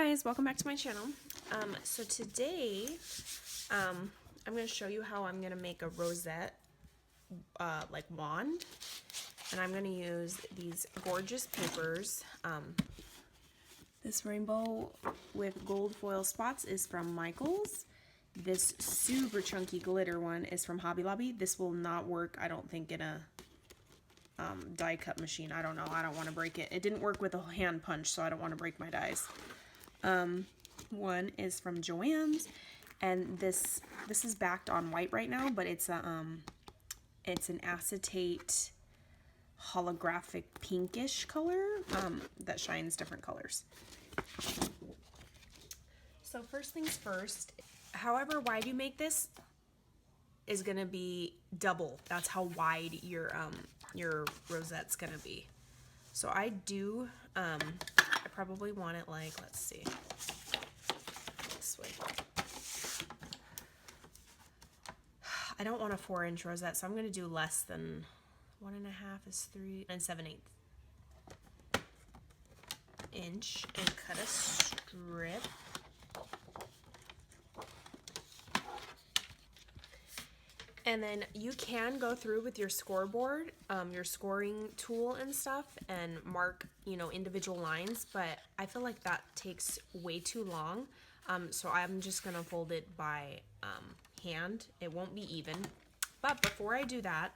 guys, welcome back to my channel. So today I'm going to show you how I'm going to make a rosette like wand, and I'm going to use these gorgeous papers. This rainbow with gold foil spots is from Michaels. This super chunky glitter one is from Hobby Lobby. This will not work, I don't think, in a die cut machine. I don't know. I don't want to break it. It didn't work with a hand punch, so I don't want to break my dies. One is from Joann's, and this is backed on white right now, but it's an acetate holographic pinkish color that shines different colors. So first things first, however wide you make this is gonna be double. That's how wide your rosette's gonna be. So I probably want it like, let's see, this way. I don't want a 4-inch rosette, so I'm gonna do less than 1.5 is 3 7/8 inch and cut a strip. And then you can go through with your scoreboard, your scoring tool and stuff, and mark, individual lines, but I feel like that takes way too long. So I'm just gonna fold it by hand. It won't be even. But before I do that,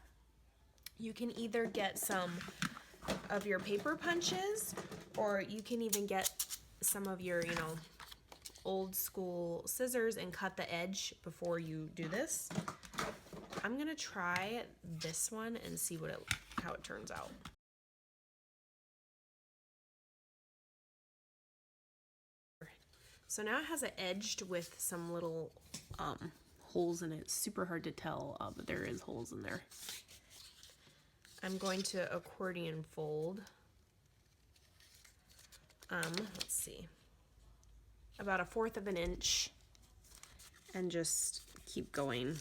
you can either get some of your paper punches, or you can even get some of your, old school scissors and cut the edge before you do this. I'm gonna try this one and see how it turns out. So now it has it edged with some little holes in it. It's super hard to tell, but there is holes in there. I'm going to accordion fold. Let's see, about 1/4 of an inch, and just keep going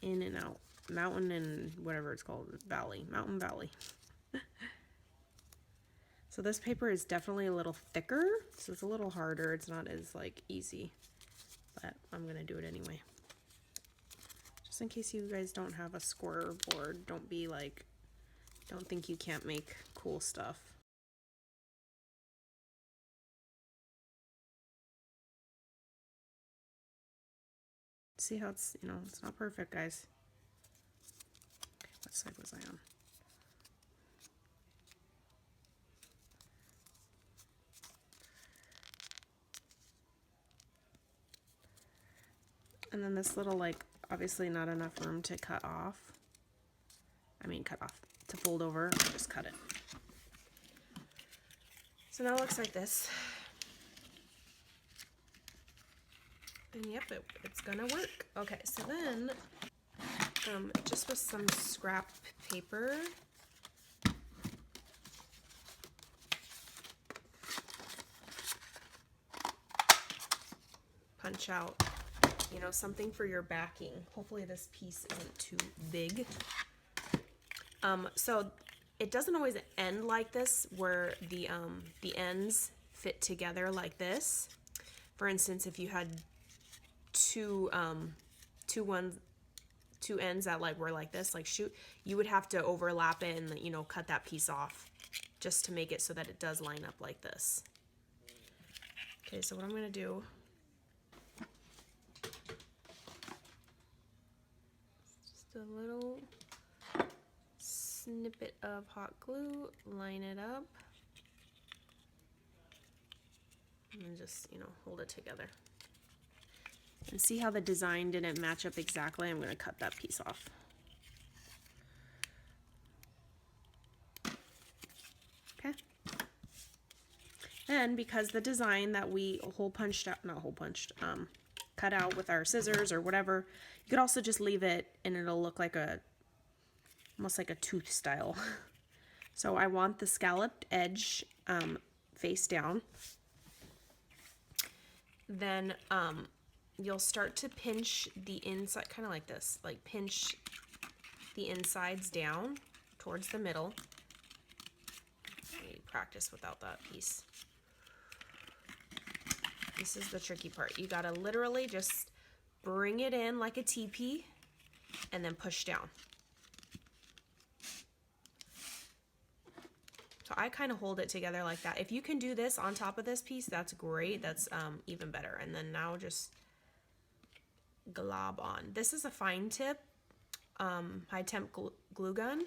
in and out. Mountain and whatever it's called, valley, mountain valley. So this paper is definitely a little thicker, so it's a little harder. It's not as easy, but I'm gonna do it anyway. Just in case you guys don't have a scoreboard, don't think you can't make cool stuff. See how it's, it's not perfect, guys. Okay, what side was I on? And then this little, obviously not enough room to cut off. To fold over, just cut it. So now it looks like this. And yep, it's gonna work. Okay, so then, just with some scrap paper, punch out, something for your backing. Hopefully this piece isn't too big. So it doesn't always end like this, where the ends fit together like this. For instance, if you had two ends that were like this, you would have to overlap it and cut that piece off just to make it so that it does line up like this. Okay, so what I'm gonna do, just a little snippet of hot glue, line it up, and then just hold it together. And see how the design didn't match up exactly? I'm going to cut that piece off. Okay. And because the design that we cut out with our scissors or whatever, you could also just leave it and it'll look like almost like a tooth style. So I want the scalloped edge face down. Then you'll start to pinch the inside, kind of like this, pinch the insides down towards the middle. I need to practice without that piece. This is the tricky part. You gotta literally just bring it in like a teepee and then push down. So I kind of hold it together like that. If you can do this on top of this piece, that's great. That's even better. And then now just glob on. This is a fine tip, high temp glue gun.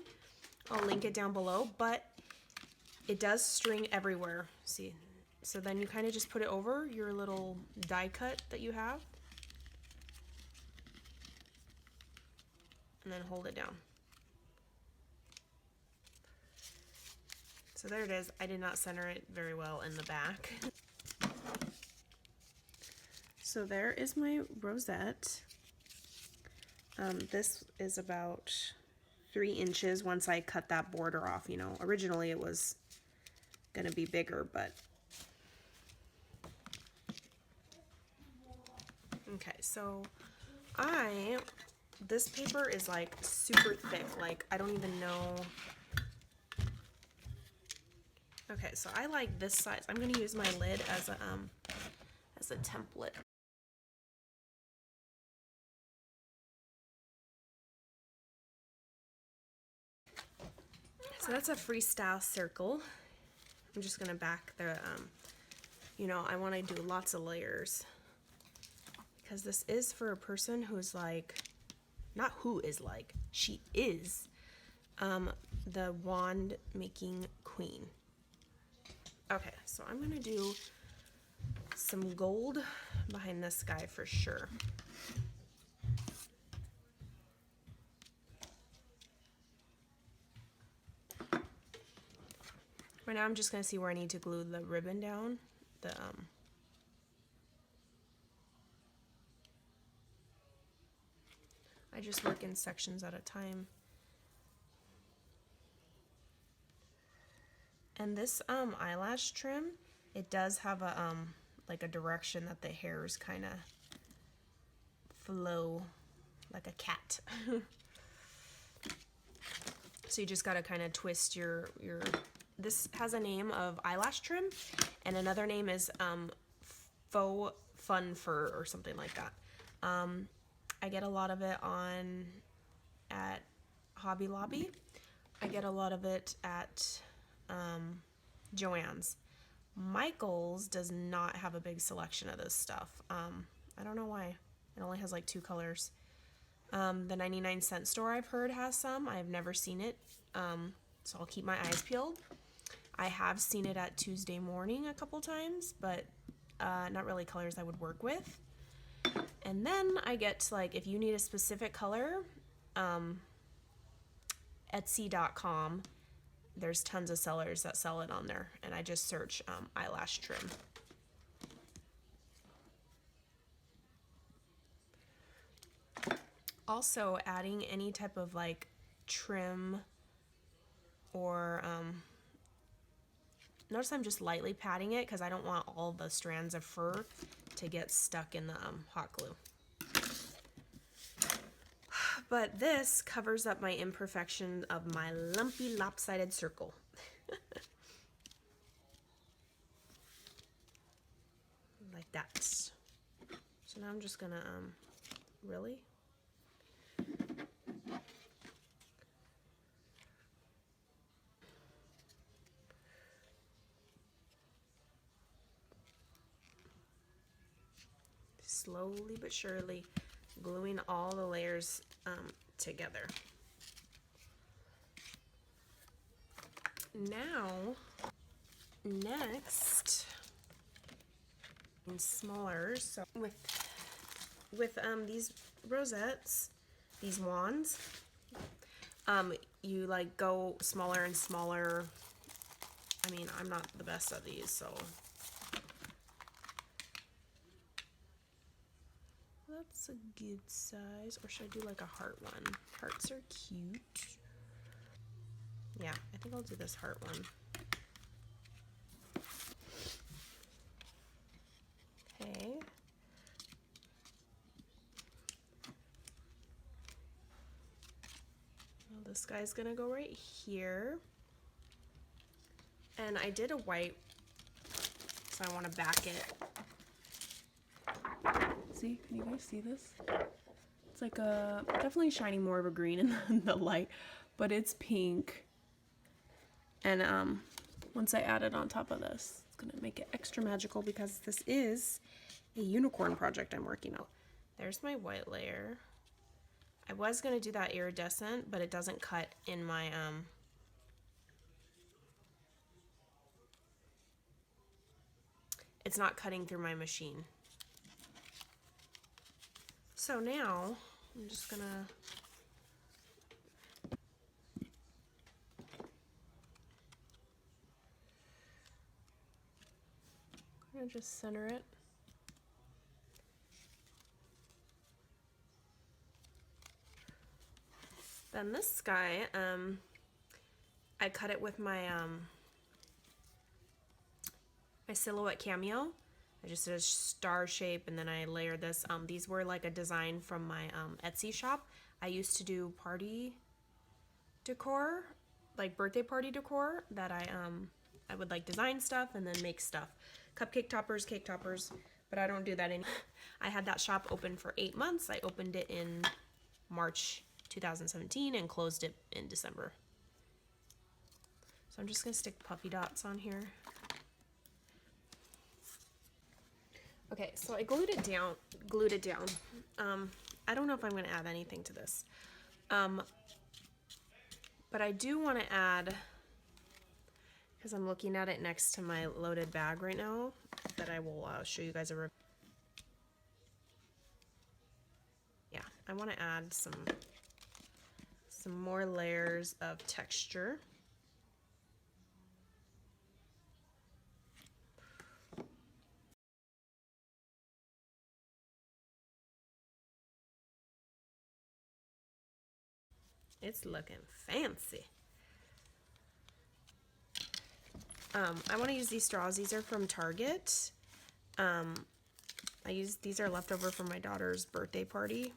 I'll link it down below, but it does string everywhere. See? So then you kind of just put it over your little die cut that you have. And then hold it down. So there it is. I did not center it very well in the back. So there is my rosette. This is about 3 inches once I cut that border off. You know, originally it was gonna be bigger, but okay. So this paper is like super thick. Like I don't even know. Okay, so I like this size. I'm gonna use my lid as a template. So that's a freestyle circle. I'm just gonna back the, you know, I want to do lots of layers because this is for a person who's like, not who is like, she is the wand making queen. Okay, so I'm gonna do some gold behind this guy for sure. Right now I'm just gonna see where I need to glue the ribbon down. I just work in sections at a time. And this eyelash trim, it does have a like a direction that the hairs kind of flow like a cat. So you just gotta kind of twist your. This has a name of eyelash trim, and another name is faux fun fur or something like that. I get a lot of it at Hobby Lobby. I get a lot of it at Joann's. Michael's does not have a big selection of this stuff. I don't know why. It only has like 2 colors. The 99-cent store I've heard has some. I've never seen it, so I'll keep my eyes peeled. I have seen it at Tuesday Morning a couple times, but not really colors I would work with. And then I get like, if you need a specific color, Etsy.com, there's tons of sellers that sell it on there, and I just search eyelash trim. Also, adding any type of like trim or notice I'm just lightly patting it because I don't want all the strands of fur to get stuck in the hot glue. But this covers up my imperfection of my lumpy lopsided circle. Like that. So now I'm just gonna really? Slowly but surely gluing all the layers together. Now, next, smaller. So with these rosettes, these wands, you like go smaller and smaller. I mean, I'm not the best at these, so that's a good size. Or should I do like a heart one? Hearts are cute. Yeah, I think I'll do this heart one. Okay. Well, this guy's gonna go right here. And I did a white, so I want to back it See, can you guys see this? It's like definitely shining more of a green in the light, but it's pink. And once I add it on top of this, it's gonna make it extra magical because this is a unicorn project I'm working on. There's my white layer. I was gonna do that iridescent, but it doesn't cut in my it's not cutting through my machine. So now I'm just gonna just center it. Then this guy, I cut it with my my silhouette cameo. I just did a star shape and then I layered this. These were like a design from my Etsy shop. I used to do party decor, like birthday party decor that I would like design stuff and then make stuff. Cupcake toppers, cake toppers, but I don't do that anymore. I had that shop open for 8 months. I opened it in March 2017 and closed it in December. So I'm just gonna stick puffy dots on here. Okay, so I glued it down. I don't know if I'm gonna add anything to this. But I do want to add, because I'm looking at it next to my loaded bag right now, that I will show you guys a review. Yeah, I want to add some more layers of texture. It's looking fancy. I want to use these straws. These are from Target. These are leftover from my daughter's birthday party,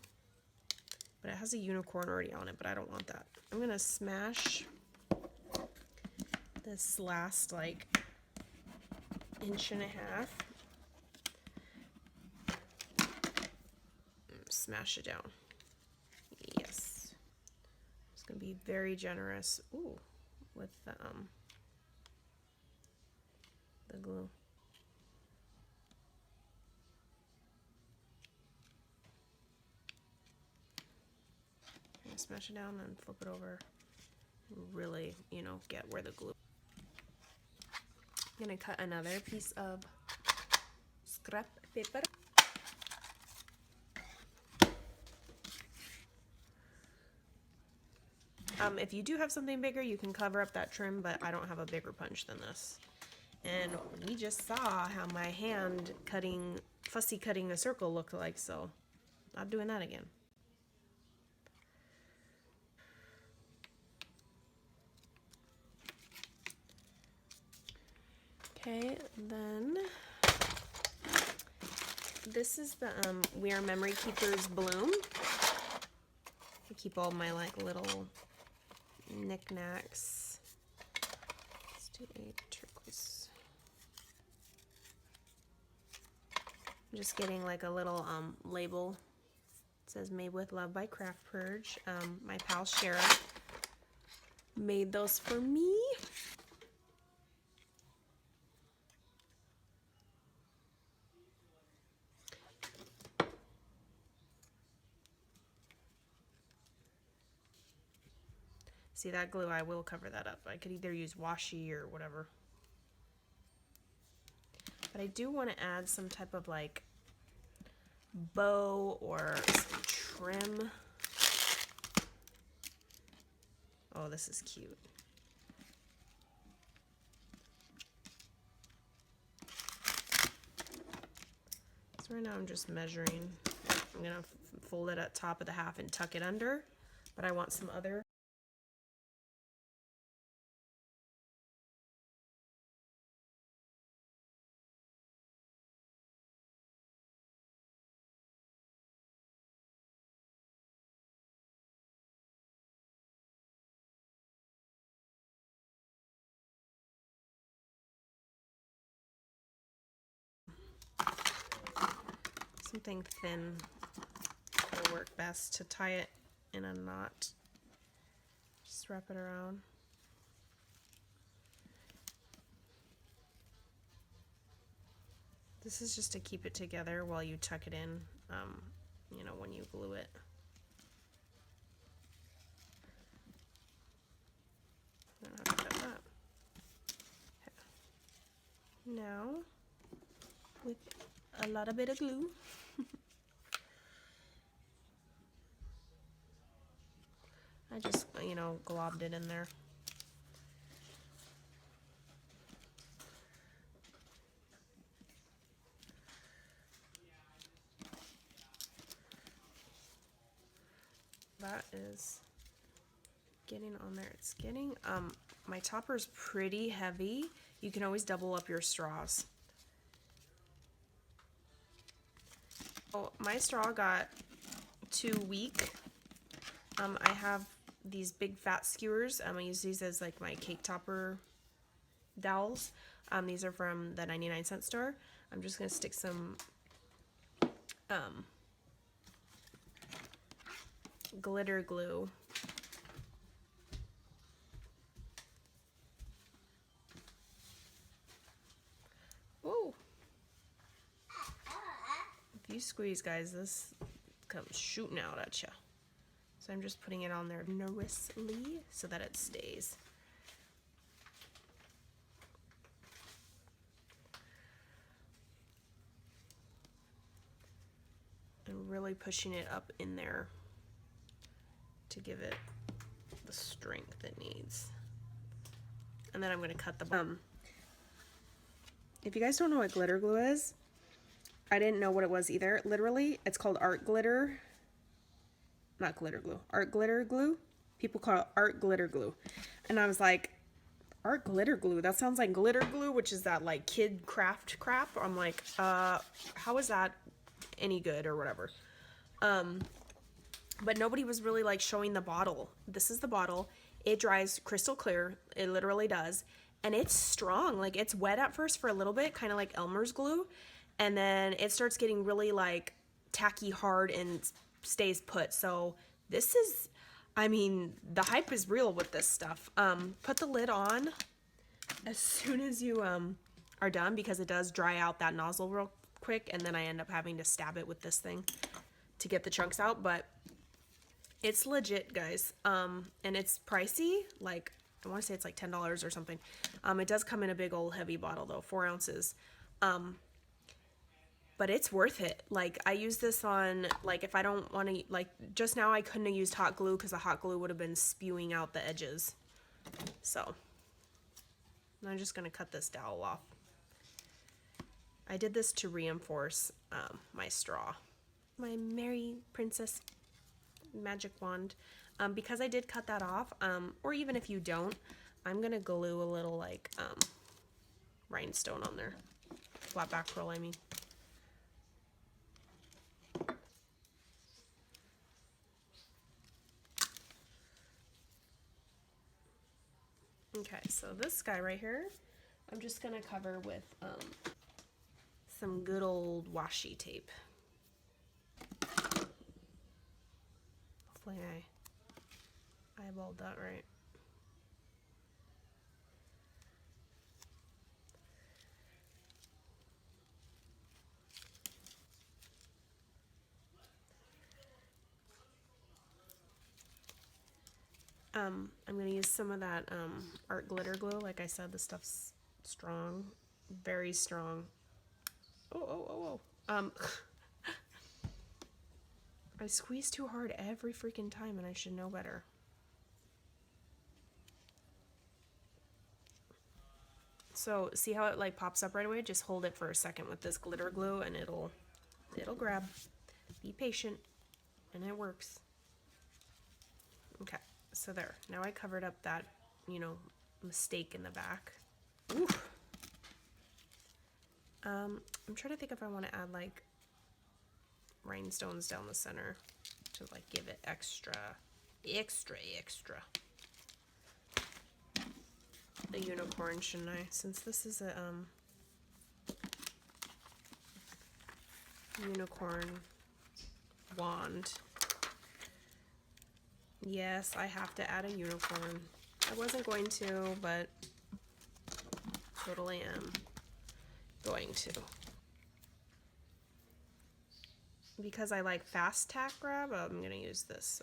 but it has a unicorn already on it, but I don't want that. I'm gonna smash this last like 1.5 inches. Smash it down. Yes. It's gonna be very generous. Ooh, with the glue. Smash it down and flip it over. Really, you know, get where the glue. I'm gonna cut another piece of scrap paper. If you do have something bigger, you can cover up that trim, but I don't have a bigger punch than this. And we just saw how my hand fussy cutting a circle looked like, so not doing that again. Okay, then this is the We Are Memory Keepers Bloom. I keep all my like little knickknacks. Let's do a turquoise. I'm just getting like a little label. It says made with love by Craft Purge. My pal Shara made those for me. See that glue, I will cover that up. I could either use washi or whatever. But I do want to add some type of like bow or some trim. Oh, this is cute. So right now I'm just measuring. I'm gonna fold it at top of the half and tuck it under, but I want some other. Something thin will work best to tie it in a knot. Just wrap it around. This is just to keep it together while you tuck it in, you know, when you glue it. I don't know how to cut that. Okay. Now, with a lot of bit of glue, I just, you know, globbed it in there. That is getting on there. It's getting, my topper's pretty heavy. You can always double up your straws. Oh, my straw got too weak. I have these big fat skewers. I use these as like my cake topper dowels. These are from the 99-cent store. I'm just gonna stick some glitter glue Whoa. If you squeeze, guys, this comes shooting out at you. So I'm just putting it on there nervously so that it stays. And really pushing it up in there to give it the strength it needs. And then I'm going to cut the if you guys don't know what glitter glue is, I didn't know what it was either. Literally, it's called art glitter. Not glitter glue. Art glitter glue. People call it art glitter glue. And I was like, art glitter glue? That sounds like glitter glue, which is that like kid craft crap. I'm like, how is that any good or whatever? But nobody was really like showing the bottle. This is the bottle. It dries crystal clear. It literally does. And it's strong. Like, it's wet at first for a little bit, kind of like Elmer's glue. And then it starts getting really like tacky hard and stays put. So this is, I mean, the hype is real with this stuff. Put the lid on as soon as you are done, because it does dry out that nozzle real quick, and then I end up having to stab it with this thing to get the chunks out. But it's legit, guys. And it's pricey. Like, I want to say it's like $10 or something. It does come in a big old heavy bottle though, 4 ounces. But it's worth it. Like, I use this on, like, if I don't want to, like, just now I couldn't have used hot glue because the hot glue would have been spewing out the edges. So, I'm just going to cut this dowel off. I did this to reinforce my straw. My Merry Princess magic wand. Because I did cut that off, or even if you don't, I'm going to glue a little, like, rhinestone on there. Flat back pearl, I mean. Okay, so this guy right here, I'm just gonna cover with some good old washi tape. Hopefully I eyeballed that right. I'm gonna use some of that art glitter glue. Like I said, this stuff's strong, very strong. Oh. I squeeze too hard every freaking time, and I should know better. So see how it like pops up right away? Just hold it for a second with this glitter glue, and it'll grab. Be patient, and it works. Okay. So there, now I covered up that, you know, mistake in the back. Oof. I'm trying to think if I want to add like rhinestones down the center to like give it extra. A unicorn, shouldn't I? Since this is a unicorn wand. Yes, I have to add a unicorn. I wasn't going to, but totally am going to. Because I like fast tack grab, I'm gonna use this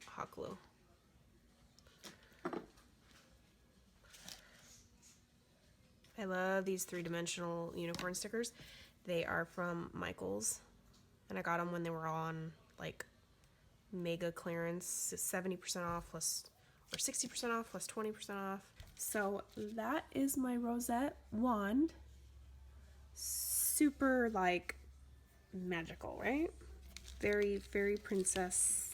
hot glue. I love these 3-dimensional unicorn stickers. They are from Michaels, and I got them when they were on like mega clearance, 70% off plus, or 60% off plus 20% off. So that is my rosette wand. Super like magical, right? Very, very princess